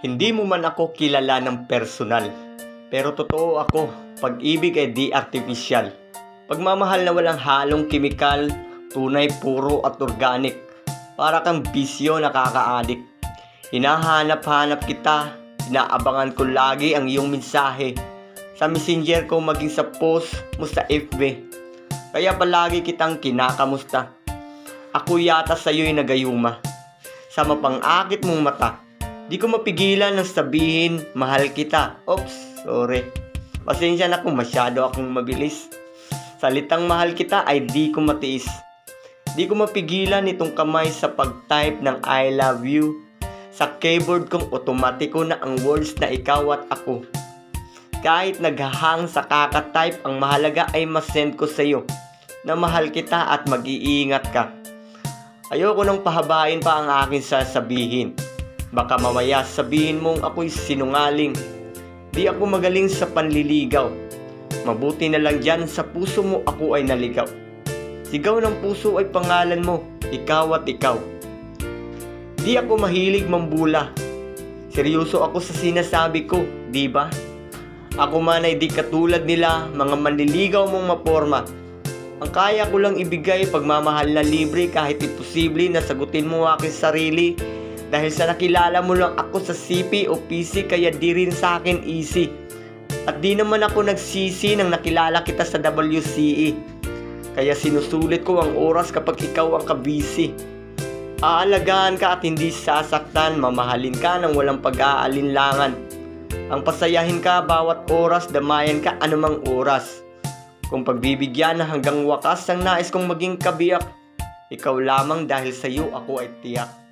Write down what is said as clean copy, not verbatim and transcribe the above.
Hindi mo man ako kilala ng personal, pero totoo ako, pag-ibig ay di artificial. Pagmamahal na walang halong kimikal, tunay, puro at organic. Para kang bisyo nakaka-addict. Hinahanap-hanap kita, inaabangan ko lagi ang iyong mensahe. Sa messenger ko maging sa post mo sa FB. Kaya palagi kitang kinakamusta. Ako yata sa'yo'y nagayuma. Sa mapang-akit mong mata. Di ko mapigilan ng sabihin, mahal kita. Oops, sorry. Pasensya na kung masyado akong mabilis. Salitang mahal kita ay di ko matiis. Di ko mapigilan itong kamay sa pag-type ng I love you. Sa keyboard kong otomatiko na ang words na ikaw at ako. Kahit naghahang sa kaka-type, ang mahalaga ay masend ko sa'yo na mahal kita at mag-iingat ka. Ayoko nang pahabain pa ang aking sasabihin. Baka mamaya sabihin mong ako'y sinungaling. Di ako magaling sa panliligaw. Mabuti na lang dyan sa puso mo ako ay naligaw. Sigaw ng puso ay pangalan mo, ikaw at ikaw. Di ako mahilig mambula. Seryoso ako sa sinasabi ko, di ba? Ako man ay di katulad nila, mga manliligaw mong maporma. Ang kaya ko lang ibigay pagmamahal na libre kahit imposible na sagutin mo aking sarili. Dahil sa nakilala mo lang ako sa CP o PC kaya di rin sa akin easy. At di naman ako nagsisi nang nakilala kita sa WCE. Kaya sinusulit ko ang oras kapag ikaw ang kabisi. Aalagaan ka at hindi sasaktan, mamahalin ka nang walang pag-aalinlangan. Ang pasayahin ka bawat oras, damayan ka anumang oras. Kung pagbibigyan na hanggang wakas ang nais kong maging kabiyak, ikaw lamang dahil sa iyo ako ay tiyak.